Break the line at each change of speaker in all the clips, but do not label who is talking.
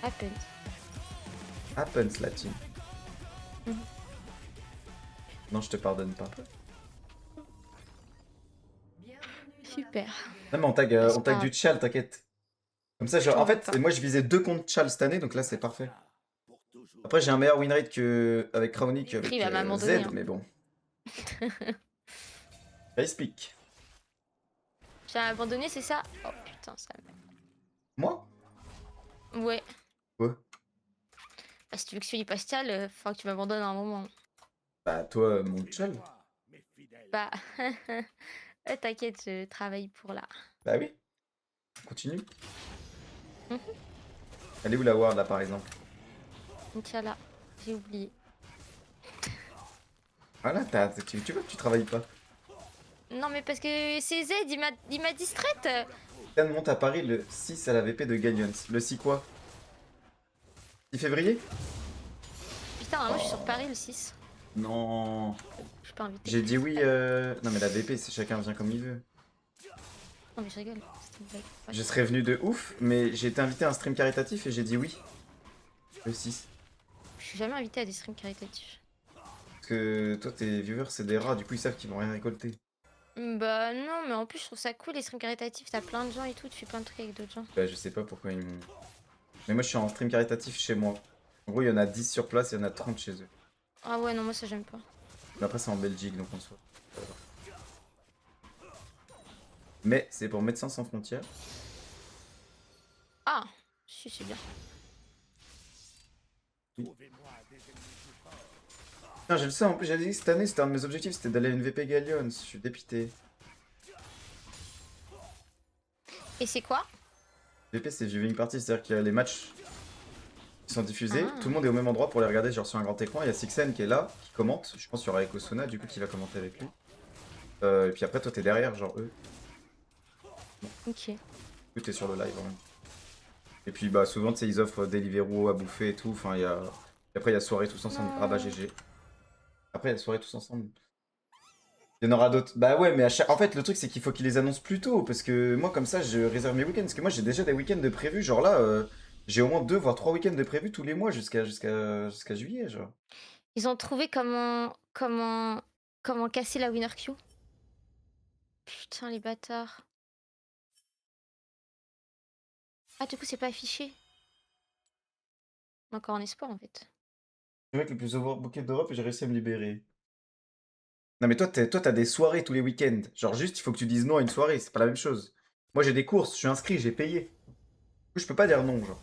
Happens.
Happens la team.
Mhm.
Non, je te pardonne pas.
Super.
Non, mais
Bah,
on
c'est pas
tag du
grave.
Tchal, t'inquiète. Comme ça,
Je
genre, en
t'en veux
fait,
pas.
moi je visais 2 contre Tchal cette année, donc là c'est parfait. Après, j'ai un meilleur win rate avec Crowny
Après, il
qu'avec
va m'abandonner.
Z,
Hein.
mais bon. I speak.
J'ai abandonné, c'est ça? Oh putain, ça.
Moi?
Ouais.
Ouais.
Bah, si tu veux que je sois pastel, faut que tu m'abandonnes à un moment.
Bah, toi, mon Tchal.
Bah. T'inquiète, je travaille pour là.
Bah oui. Continue.
Mhm.
Elle est où la ward là par exemple?
Inch'Allah. J'ai oublié.
Voilà, tu vois que tu travailles pas.
Non, mais parce que c'est Z, il m'a distraite.
Titan monte à Paris le 6 à la VP de Gallions. Le 6 quoi? 6 février?
Putain, moi je suis sur
Oh,
Paris le 6.
non.
Je suis pas invitée.
J'ai dit oui. Non, mais la VP, c'est chacun vient comme il veut.
Non, mais je rigole. C'était une blague. Ouais.
Je serais venu de ouf, mais j'ai été invité à un stream caritatif et j'ai dit oui. Le 6.
Je suis jamais invitée à des streams caritatifs.
Parce que toi, tes viewers, c'est des rats, du coup, ils savent qu'ils vont rien récolter.
Bah non, mais en plus je trouve ça cool les streams caritatifs. T'as plein de gens et tout, tu fais plein de trucs avec d'autres gens.
Bah, je sais pas pourquoi ils m'ont. Mais moi, je suis en stream caritatif chez moi. En gros, il y en a 10 sur place, il y en a 30 chez eux.
Ah ouais, non, moi ça j'aime pas.
Mais après, c'est en Belgique, donc on se voit. Mais c'est pour Médecins Sans Frontières.
Ah, si, c'est bien.
Putain, j'ai le seum, en plus, j'ai dit cette année, c'était un de mes objectifs, c'était d'aller à une VP Gallions. Je suis dépité.
Et c'est quoi?
VP, c'est viewing party, c'est-à-dire qu'il y a les matchs qui sont diffusés,
Ah,
tout le monde est au même endroit pour les regarder, genre sur un grand écran. Il y a Sixen qui est là, qui commente. Je pense qu'il y aura Ekosuna, du coup, qui va commenter avec lui. Et puis après, toi, t'es derrière, genre eux.
ok.
Du coup, t'es sur le live, hein. Et puis, bah, souvent, tu sais, ils offrent Deliveroo à bouffer et tout. Enfin, il y a. Et après, il y a soirée tous ensemble. Ah bah,
Non.
GG. Après, il y a soirée tous ensemble. Il y en aura d'autres. Bah ouais, mais en fait, le truc, c'est qu'il faut qu'ils les annoncent plus tôt. Parce que moi, comme ça, je réserve mes week-ends. Parce que moi, j'ai déjà des week-ends de prévus. Genre là, j'ai au moins 2 voire 3 week-ends de prévus tous les mois jusqu'à juillet, genre.
Ils ont trouvé comment casser la winner queue. Putain, les bâtards. Ah, du coup, c'est pas affiché. Encore en espoir en fait.
Le mec le plus overbooké d'Europe et j'ai réussi à me libérer. Non, mais toi, t'as des soirées tous les week-ends. Genre, juste, il faut que tu dises non à une soirée. C'est pas la même chose. Moi, j'ai des courses, je suis inscrit, j'ai payé. Du coup, je peux pas dire non, genre.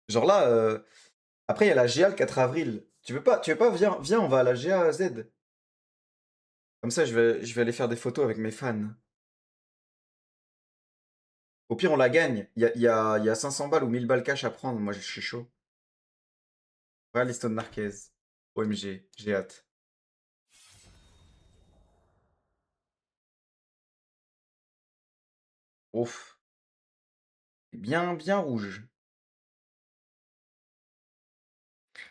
Genre là, après, il y a la GA le 4 avril. Tu veux pas, viens, on va à la GA Z. Comme ça, je vais aller faire des photos avec mes fans. Au pire, on la gagne. Il y a 500 balles ou 1000 balles cash à prendre. Moi, je suis chaud. Ouais, Liston Marquez. OMG, j'ai hâte. Ouf. Bien, bien rouge.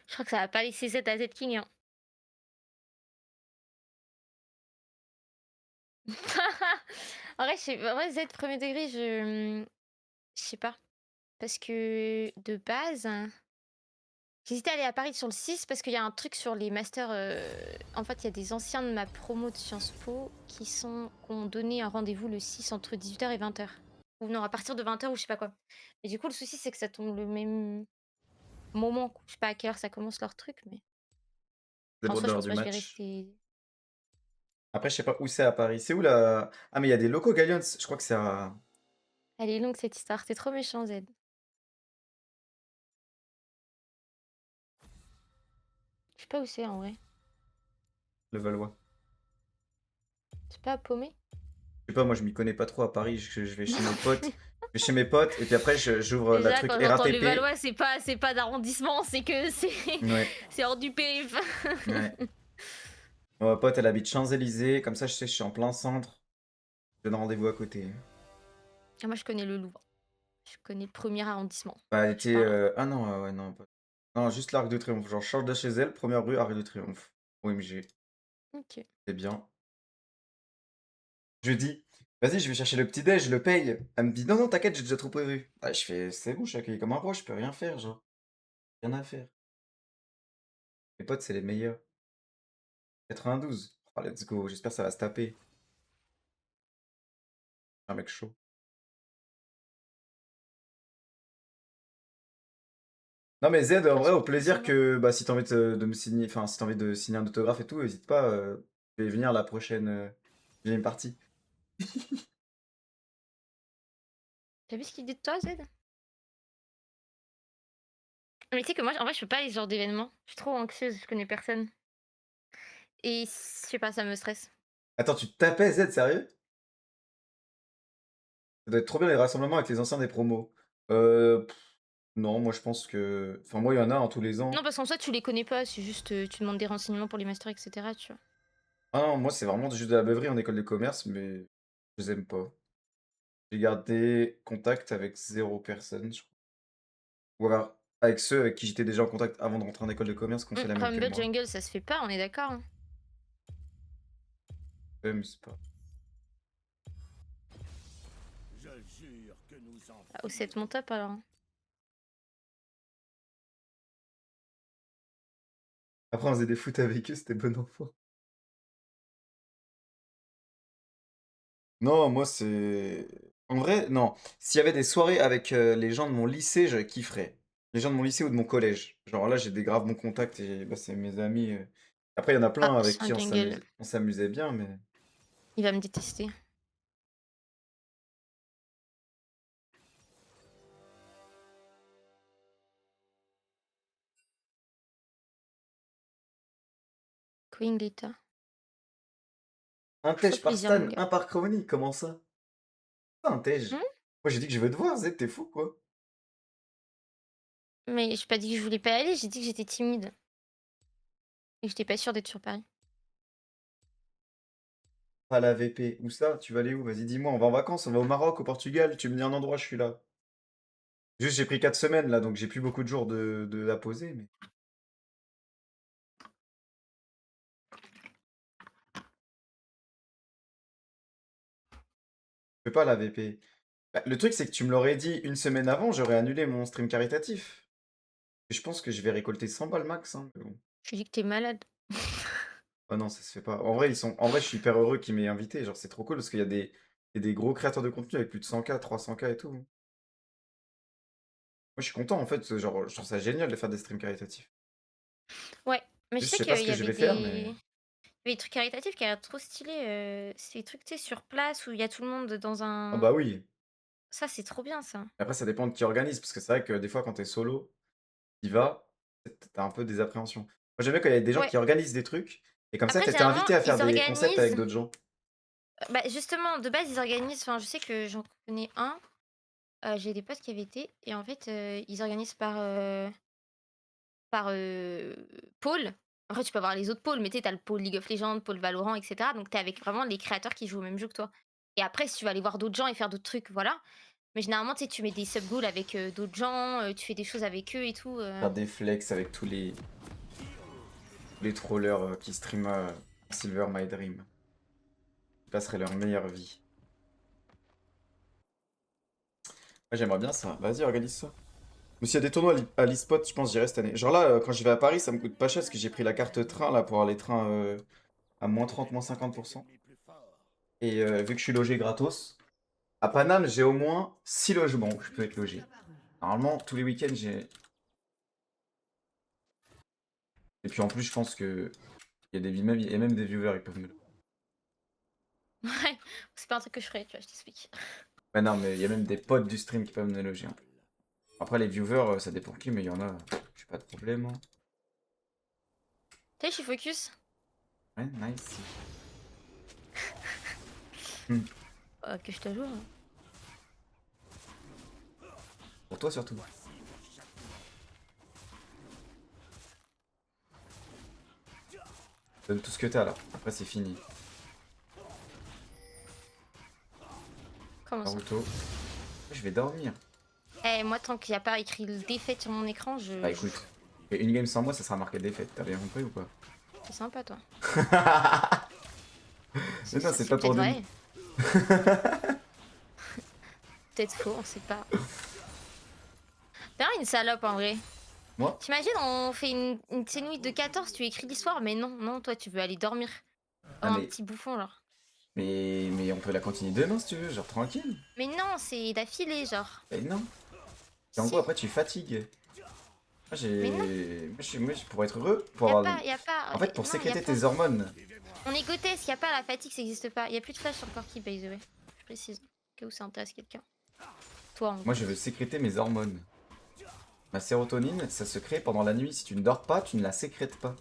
Je crois que ça va pas laisser Z à Z King. Hein. En vrai, en vrai, Z premier degré, je sais pas. Parce que de base, j'hésitais à aller à Paris sur le 6 parce qu'il y a un truc sur les masters. En fait, il y a des anciens de ma promo de Sciences Po qui ont donné un rendez-vous le 6 entre 18h et 20h. Ou non, à partir de 20h ou je sais pas quoi. Et du coup, le souci, c'est que ça tombe le même moment. Quoi. Je sais pas à quelle heure ça commence leur truc, mais en
Dépend de
soi, je
l'heure
pense
du
pas que je vais
match.
rester.
Après, je sais pas où c'est à Paris. C'est où la. Ah, mais il y a des locaux Gallions. Je crois que c'est à.
Elle est longue cette histoire, t'es trop méchant, Z. Je sais pas où c'est en vrai.
Le Valois.
C'est pas paumé.
Je sais pas, moi, je m'y connais pas trop à Paris. Je vais chez mes potes. Je vais chez mes potes. Et puis après, j'ouvre la
Déjà,
truc
quand j'entends le
RATP.
Valois, c'est pas d'arrondissement, c'est que c'est
Ouais,
c'est hors du périph'.
ouais. Ma pote, elle habite Champs-Élysées. Comme ça, je sais, je suis en plein centre. Je donne rendez-vous à côté.
Ah, moi, je connais le Louvre. Je connais le premier arrondissement.
Bah, elle
Je sais
était.
pas.
Ah non, ouais, non. Non, juste l'Arc de Triomphe. Genre, je change de chez elle, première rue, Arc de Triomphe. OMG.
Ok.
C'est bien. Je dis, Vas-y, je vais chercher le petit déj, je le paye. Elle me dit: «Non, non, t'inquiète, j'ai déjà tout prévu». Ah, je fais: «C'est bon, je suis accueilli comme un roi, je peux rien faire, genre, rien à faire». Mes potes, c'est les meilleurs. 92. Oh, let's go, j'espère que ça va se taper. Un mec chaud. Non mais Z, en
Moi,
vrai,
c'est
au
plutôt
plaisir
sympa.
que, bah, si t'as envie de me signer, enfin, si t'as envie de signer un autographe et tout, hésite pas, je vais venir la prochaine, game party.
T'as vu ce qu'il dit de toi, Z? Mais tu sais que moi, en vrai, je fais pas les genres d'événements. Je suis trop anxieuse, je connais personne. Et je sais pas, ça me stresse.
Attends, tu te tapais Z, sérieux? Ça doit être trop bien les rassemblements avec les anciens des promos. Pff, non, moi je pense que, enfin, moi il y en a, tous les
Non,
ans.
parce qu'en soi, tu les connais pas, c'est juste, tu demandes des renseignements pour les masters, et cetera, tu vois?
Ah non, moi c'est vraiment juste de la beuverie en école de commerce, mais je les aime pas. J'ai gardé contact avec 0 personne, je crois. Ou alors avec ceux avec qui j'étais déjà en contact avant de rentrer en école de commerce, qui ont fait la même que
Rumble
moi.
Jungle, ça se fait pas, on est d'accord, hein?
Ouais, mais c'est pas.
Bah, Ocette mon top alors, hein.
Après, on faisait des foot avec eux, c'était bon enfant. Non, moi c'est. En vrai, non. S'il y avait des soirées avec les gens de mon lycée, je kifferais. Les gens de mon lycée ou de mon collège. Genre là, j'ai des graves bons contacts et bah, c'est mes amis. Après, il y en a
Ah,
plein avec
c'est un
qui
jungle.
on s'amusait bien, mais.
Il va me détester. Queen Lita.
Un
Fais-toi
tej par
plaisir, mon
Stan,
gars.
un par Crony, comment ça? Pas un tej.
Mmh?
Moi j'ai dit que je veux te voir, Z, t'es fou quoi?
Mais j'ai pas dit que je voulais pas y aller, j'ai dit que j'étais timide et que j'étais pas sûre d'être sur Paris.
Pas la VP. Où ça? Tu vas aller où? Vas-y, dis-moi, on va en vacances, on va au Maroc, au Portugal, tu me dis un endroit, je suis là. Juste, j'ai pris 4 semaines là, donc j'ai plus beaucoup de jours à poser, mais. Je peux pas la VP. Bah, le truc, c'est que tu me l'aurais dit une semaine avant, j'aurais annulé mon stream caritatif. Et je pense que je vais récolter 100 balles max, hein, mais bon.
Je dis que t'es malade.
Oh non, ça se fait pas. En vrai, en vrai, je suis hyper heureux qu'ils m'aient invité. Genre, c'est trop cool parce qu'il y a des gros créateurs de contenu avec plus de 100K, 300K et tout. Moi, je suis content en fait. Genre, je trouve ça génial de faire des streams caritatifs.
Ouais, mais je
Juste, je
sais
sais pas
qu'il
ce
y
que je
avait
vais faire, mais.
des trucs caritatifs qui a l'air trop stylés, c'est des trucs, tu sais, sur place où il y a tout le monde dans
Ah
un
bah oui.
ça, c'est trop bien ça.
Après, ça dépend de qui organise. Parce que c'est vrai que des fois, quand t'es solo, t'y vas, t'as un peu des appréhensions. Moi, j'aime bien quand il y a des gens
Ouais,
qui organisent des trucs. Et comme ça,
après
t'étais
généralement,
invité à faire
ils
des concepts avec
organisent,
d'autres gens.
bah, justement, de base, ils organisent enfin, je sais que j'en connais un, j'ai des potes qui avaient été et en fait, ils organisent par pôle. Après, tu peux avoir les autres pôles, mais tu sais, tu le pôle League of Legends, pôle Valorant, et cetera. Donc, tu es avec vraiment les créateurs qui jouent au même jeu que toi. Et après, si tu vas aller voir d'autres gens et faire d'autres trucs, voilà. Mais généralement, tu sais, tu mets des sub-goals avec d'autres gens, tu fais des choses avec eux et tout.
Faire des flex avec tous les trollers qui streament Silver My Dream. Ils passeraient leur meilleure vie. Ouais, j'aimerais bien ça. Vas-y, organise ça. Mais s'il y a des tournois à l'e-spot, je pense que j'irai cette année. Genre là, quand j'y vais à Paris, ça me coûte pas cher parce que j'ai pris la carte train là pour avoir les trains à moins 30, moins 50%. Et vu que je suis logé gratos, à Paname, j'ai au moins 6 logements où je peux être logé. Normalement, tous les week-ends, j'ai. Et puis en plus, je pense que il y a même, il y a même des viewers, ils peuvent me.
Ouais, c'est pas un truc que je ferais, tu vois, je t'explique.
Ouais, non, mais il y a même des potes du stream qui peuvent me loger. En plus. Après, les viewers, ça dépend qui, mais il y en a. J'ai pas de problème, hein.
Tu sais, je suis focus.
Ouais, nice. Hmm.
Que je te joue, hein.
Pour toi surtout. Donne tout ce que t'as là. Après, c'est fini.
Comment ça?
Naruto. Je vais dormir.
Eh, moi, tant qu'il n'y a pas écrit le défaite sur mon écran,
Bah
je joue.
écoute, et une game sans moi, ça sera marqué défaite. T'as bien compris ou pas?
C'est sympa, toi.
Mais non, c'est
C'est
pas pour
peut-être
demain.
vrai. Peut-être faux, on sait pas. T'es vraiment une salope en vrai.
Moi?
T'imagines, on fait une petite nuit de 14, tu écris l'histoire, mais non, non, toi tu veux aller dormir. Oh,
Ah
un petit bouffon, genre.
mais on peut la continuer demain si tu veux, genre tranquille.
Mais non, c'est d'affilée, genre.
Et non. Et en gros
Si,
après tu fatigues. Moi
mais non,
pour être heureux, pour
y a
avoir.
pas, y a pas,
En fait pour
non, y a
sécréter
pas.
tes hormones.
On est grotesque, y a pas la fatigue, ça existe pas. Y a plus de flash sur le corki, by the way. Je précise, au cas où ça intéresse quelqu'un. Toi, en
Moi je
l'occurrence.
veux sécréter mes hormones. Ma sérotonine, ça se crée pendant la nuit. Si tu ne dors pas, tu ne la sécrètes pas.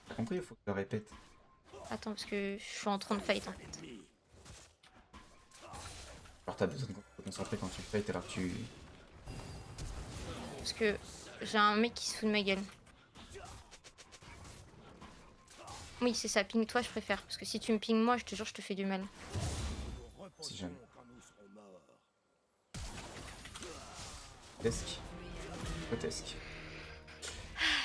T'as compris? Il faut que je le répète.
Attends, parce que je suis en train de fight en fait.
Alors t'as besoin de te concentrer quand tu fight alors que tu.
Parce que j'ai un mec qui se fout de ma gueule. Oui, c'est ça, ping toi, je préfère. Parce que si tu me ping moi, je te jure, je te fais du mal.
Si jamais. Grotesque. Grotesque.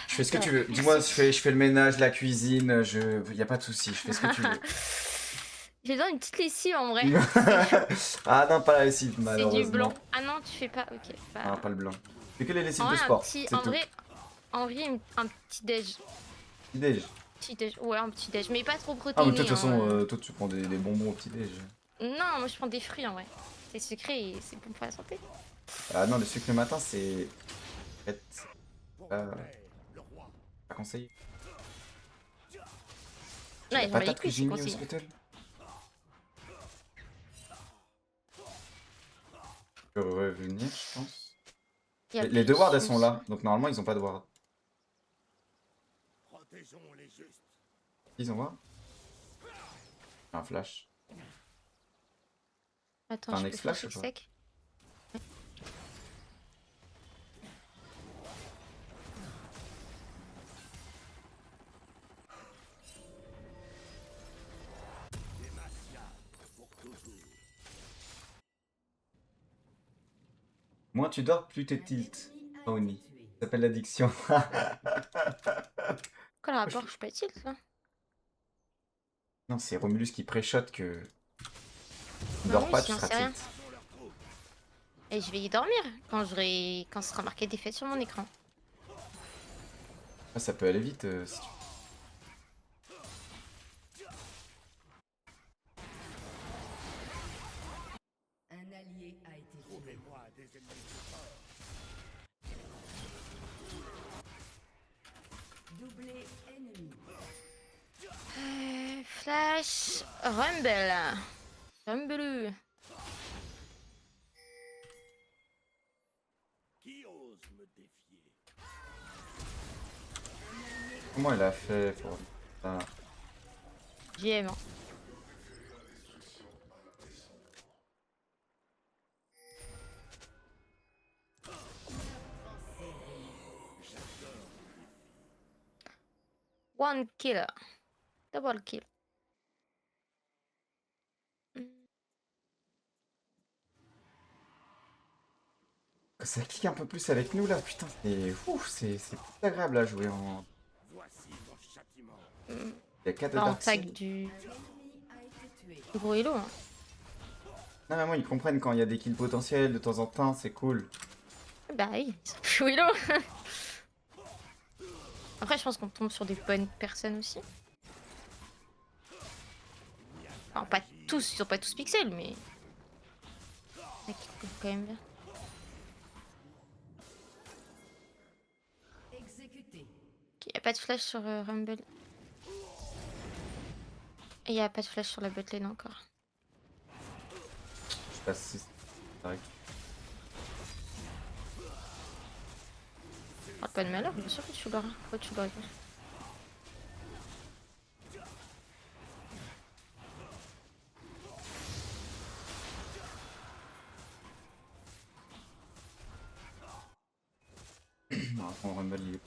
Je fais ce que tu veux. Dis-moi, je fais le ménage, la cuisine, y a pas de souci, je fais ce que tu veux.
J'ai besoin d'une petite lessive en vrai.
Ah non, pas la lessive,
C'est du
malheureusement.
blanc. Ah non, tu fais pas. Ok.
Ah,
Bah...
pas le blanc. Je fais que les lessives
En
de
vrai,
sport, c'est
en
tout.
vrai, un petit déj.
Petit-déj.
Petit déj. Ouais, un petit déj. Mais pas trop
Ah, mais toi, de
protéiné.
toute façon,
Hein.
toi, tu prends des bonbons au petit-déj.
Non, moi je prends des fruits en vrai. C'est sucré et c'est bon pour la santé.
Ah non, le sucre le matin, c'est. Pas conseillé. J'ai la
Ouais, en
patate
réalité,
que
oui, c'est
j'ai mis au
conseillé.
scuttle. Je peux revenir, je pense.
Y a
Les
plus
deux
de
wards, elles sont
soucis.
là. Donc normalement, ils ont pas de ward. Ils ont ward? Un flash.
Attends,
T'as un
je peux
X-flash
flasher
ou
le
pas?
sec.
Moins tu dors, plus t'es tilt. Oni. Ça s'appelle l'addiction.
Quoi le rapport? Je suis pas utile, ça.
Non, c'est Romulus qui préchote que. Tu
Non,
dors
oui,
pas, tu
j'en
seras
sais rien.
tilt.
Et je vais y dormir quand ce sera marqué défaite sur mon écran.
Ah, ça peut aller vite si tu.
Un allié a été tué. Doublé ennemi.
Flash. Rumble. Rumble.
Comment il a fait pour. Ah.
JM. Hein. One kill. Double kill.
Ça kick un peu plus avec nous là, putain, c'est plus agréable à jouer en. Il y a 4 de
Bah, on
Dark
tag
Seed.
du
Un ennemi a été tué.
gros hello. Hein.
Non, mais moi, ils comprennent quand il y a des kills potentiels de temps en temps, c'est cool.
Bah oui, ils sont plus hello. Après, je pense qu'on tombe sur des bonnes personnes aussi. Enfin, pas tous, ils sont pas tous pixels, mais. Il y en a qui coupent quand même bien.
Exécuté.
Ok, y a pas de flash sur Rumble. Et y a pas de flash sur la botlane encore.
Je passe 6.
Parle pas de malheur, bien sûr que tu l'auras. Pourquoi tu l'aurais pas?
Non, on Rumble, il est.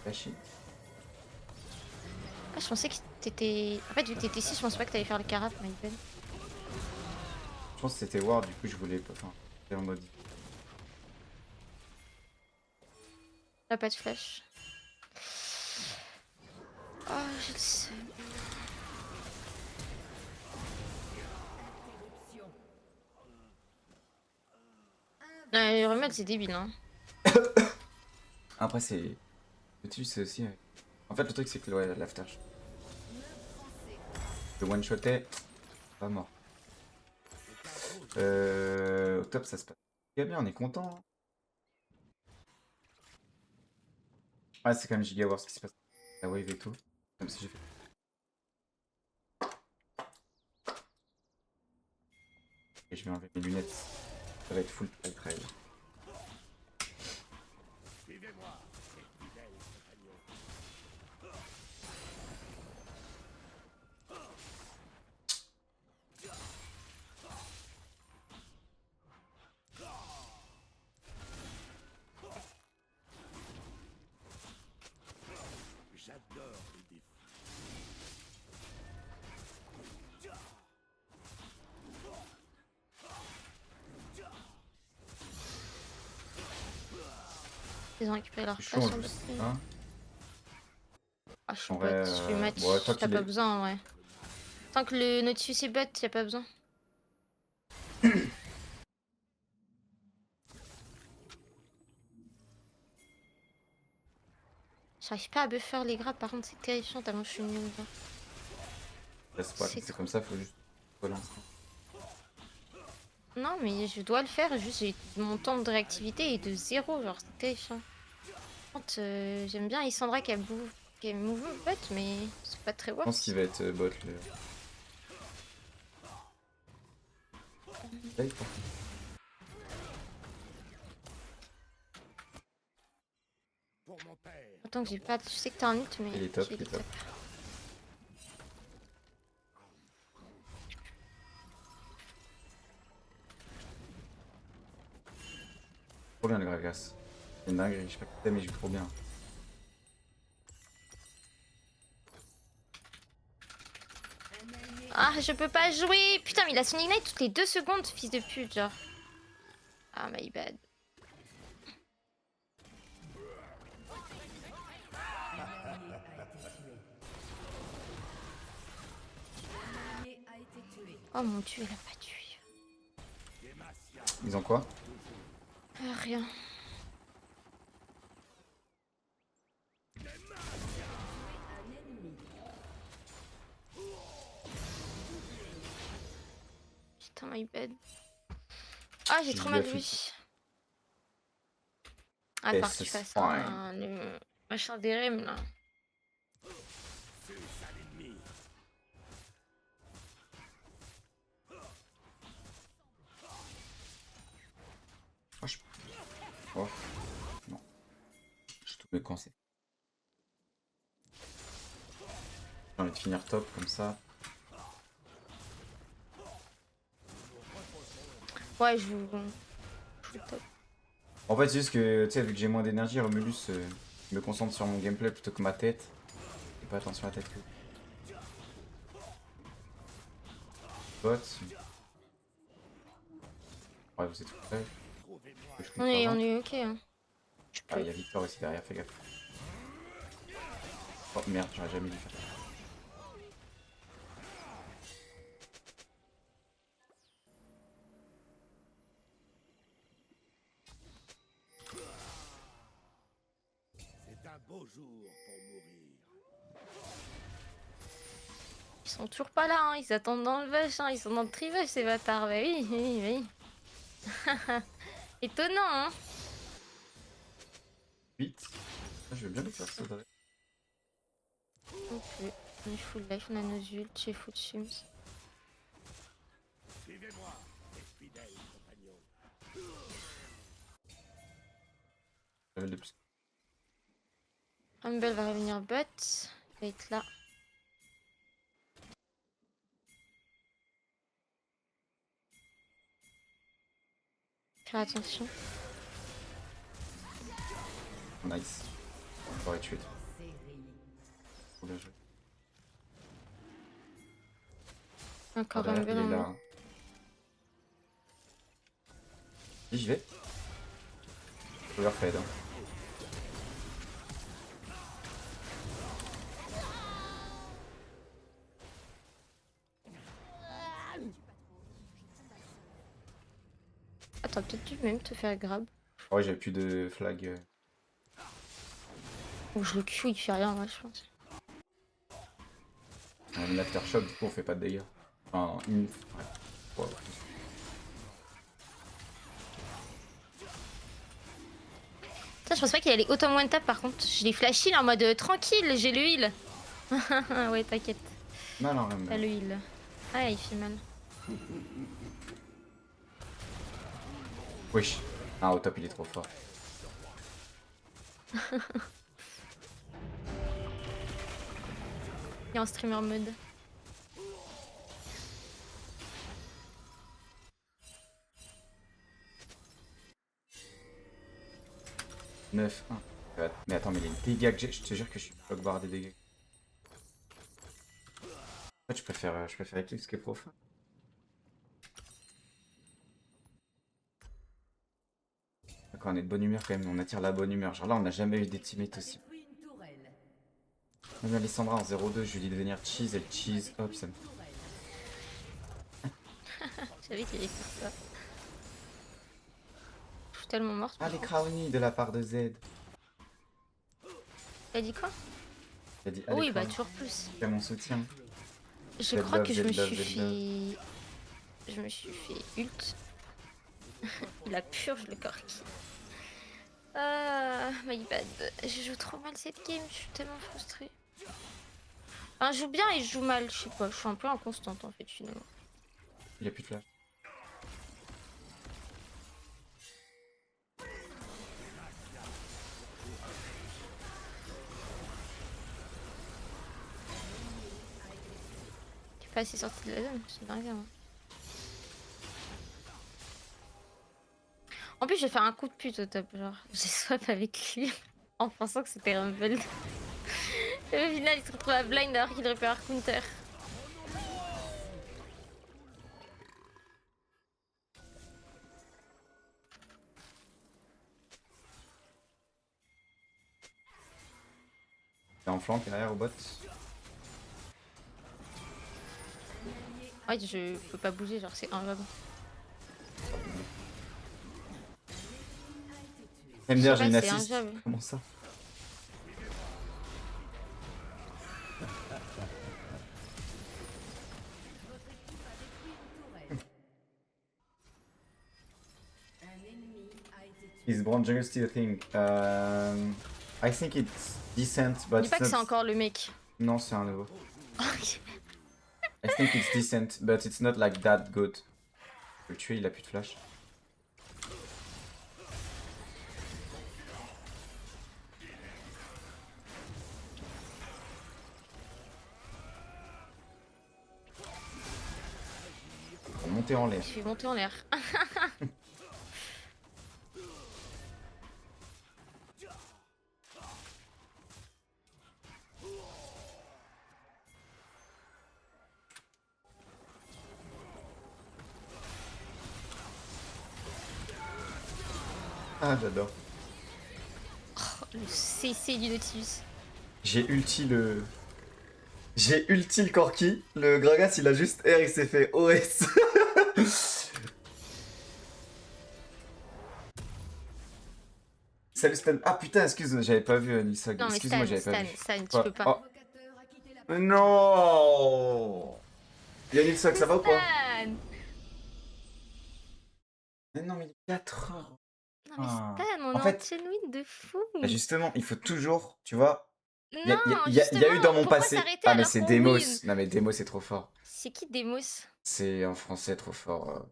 Flashy.
Ah, je pensais que t'étais. En fait, vu que t'étais 6, je pensais pas que t'allais faire le carap, my bad.
Je pense que c'était Ward, du coup, je voulais pas. Enfin, c'était en mode.
T'as pas de flash. Oh, je le sais. Les remèdes, c'est débile, hein.
Après, c'est. Le truc, c'est aussi. En fait, le truc, c'est que ouais, l'after. Le one-shoté, pas mort. Au top, ça se passe bien, on est content. Ouais, c'est quand même giga voir ce qui se passe. La wave et tout. Comme si j'ai fait. Et je vais enlever mes lunettes. Ça va être full trail.
J'adore les défis.
Ils ont récupéré leur
C'est chaud
place
en
sur le
plus.
site.
Hein
Ah, je suis
En
bot,
vrai,
je suis match.
bon, toi
T'as
qu'il
pas
est.
besoin, ouais. Tant que le Nautilus est bot, y'a pas besoin. J'arrive pas à buffer les grabs, par contre, c'est terrifiant tellement je suis nulle. C'est
C'est comme ça, faut juste relancer.
Non, mais je dois le faire, juste mon temps de réactivité est de 0, genre c'est terrifiant. Par contre, j'aime bien Lissandra qui a move bot, mais c'est pas très
Je pense
worth.
qu'il va être bot le. Là, il part.
Pour mon père.
Attends que j'ai pas. Je sais que t'as un ult, mais.
Il est top,
j'ai
il est
les
top.
top.
Trop bien le Gragas. C'est une dinguerie, je sais pas qui t'aimes, mais il joue trop bien.
Ah, je peux pas jouer! Putain, mais il a son ignite toutes les 2 secondes, fils de pute, genre. Ah, my bad.
A été tué.
Oh mon dieu, il a pas tué.
Ils ont quoi?
Rien.
Un ennemi.
Putain, my bad. Ah, j'ai
J'ai
trop
dit
mal
à
joué.
Fitz.
Ah,
Et
par que tu
c'est
fasses
fine.
le machin des rems là.
Oh, oh. Non. Je tout me coincer. J'ai envie de finir top comme ça.
Ouais, je joue top.
En fait, c'est juste que, tu sais, vu que j'ai moins d'énergie, Romulus me concentre sur mon gameplay plutôt que ma tête. J'ai pas attention à la tête que. Bot. Ouais, vous êtes prêts?
On est ok. Hein. Je
Ah,
peux.
il y a Victor aussi derrière, fais gaffe. Oh merde, j'aurais jamais dû faire ça.
C'est un beau jour pour mourir.
Ils sont toujours pas là, hein. Ils attendent dans le vache, hein. Ils sont dans le trivage ces bâtards. Bah oui, oui, oui. Étonnant, hein.
Vite. Ah, je vais bien le faire, ça devrait.
Ok. On est full life, on a nos ults, j'ai full shims.
Suivez-moi, mes fidèles compagnons.
Level de plus.
Humble va revenir bot. Il va être là. Faire attention.
Nice. J'aurais tué.
Série.
Trop bien joué.
Encore
Ah,
Humble
il
en
est là.
haut.
Hein. Et j'y vais. Overfed. Hein.
T'aurais peut-être dû même te faire grab.
Ouais, j'avais plus de flag.
Ou je le Q, il fait rien, moi, je pense.
On a une aftershock, du coup, on fait pas de dégâts. Enfin, une. Ouais. Ouais.
Ça, je pense pas qu'il allait autant one tap par contre. Je l'ai flash heal en mode tranquille, j'ai le heal. Ouais, t'inquiète.
Non, non, rien
T'as
de...
le heal. Ah, il fait mal.
Wesh. Ah, au top, il est trop fort.
Il est en streamer mode.
Neuf 1. Mais attends, mais les dégâts que j'ai, je te jure que je suis block barre des dégâts. En fait, je préfère Eclipse que Profane. Quand on est de bonne humeur, quand même, on attire la bonne humeur. Genre là, on n'a jamais eu des teammates
A
aussi.
détruit une tourelle.
Même Alessandra en 0-2, je lui dis de venir cheese, elle cheese, hop, ça me...
Je savais qu'il allait faire ça. Je suis tellement morte.
Ah, les
par contre.
crownies de la part de Z.
T'as dit quoi?
Elle dit,
Oui,
allez,
bah
crownies,
toujours plus.
tu as mon soutien.
Je
Zelda,
crois que je me
Zelda,
suis
Zelda.
fait... Je me suis fait ult. Il a purge le corki. Ah, my bad. Je joue trop mal cette game, je suis tellement frustrée. Enfin, je joue bien et je joue mal, je sais pas. Je suis un peu inconstante en fait, finalement.
Il a plus de flash.
Je suis pas assez sortie de la zone, c'est dingue. Hein. En plus, j'ai fait un coup de pute au top, genre. J'ai swap avec lui en pensant que c'était Rumble. Et au final, il se retrouve à blind alors qu'il aurait pu avoir counter.
T'es en flanc, derrière au bot.
Ouais, je peux pas bouger, genre c'est injouable.
MDR,
Je sais
j'ai une
pas, c'est
assist.
injouable.
Comment ça?
Tourelle. Un ennemi a été tué.
Is Brown Jungle still a thing? I think it's decent, but
Dis pas
it's
que c'est
not...
encore le mec.
Non, c'est un nouveau.
Ok.
I think it's decent, but it's not like that good. Je peux le tuer, il a plus de flash. Pour monter en l'air.
Je suis montée en l'air.
Ah, j'adore.
Le CC du Nautilus.
J'ai ulti le... J'ai ulti le Corki. Le Gragas, il a juste R, il s'est fait OS. Salut Stan. Ah putain, excuse-moi, j'avais pas vu Nilsog.
Non mais
Excuse-moi,
Stan,
j'avais pas
Stan,
vu.
Stan, tu
Quoi
peux pas.
Oh.
L'invocateur a quitté la
Non. Y'a Nilsog, ça va ou pas?
Stan.
Mais non, mais il est 4 heures.
Non mais
Ah.
Stan, on
En
est
fait-
en chain win de fou.
Bah, justement, il faut toujours, tu vois.
Non,
Il y a eu
justement,
dans mon
pourquoi
passé.
s'arrêter
Ah, mais
alors
c'est
qu'on
Demos.
win?
Non, mais Demos, c'est trop fort.
C'est qui Demos?
C'est en français trop fort.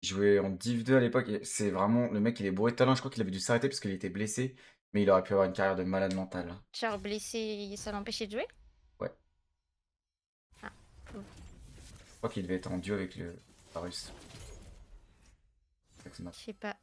Il jouait en Div 2 à l'époque. Et c'est vraiment. Le mec, il est bourré de talent. Je crois qu'il avait dû s'arrêter parce qu'il était blessé. Mais il aurait pu avoir une carrière de malade mental. Hein.
Genre blessé, ça l'empêchait de jouer?
Ouais.
Ah.
Je crois qu'il devait être en duo avec le Varus.
Je sais pas.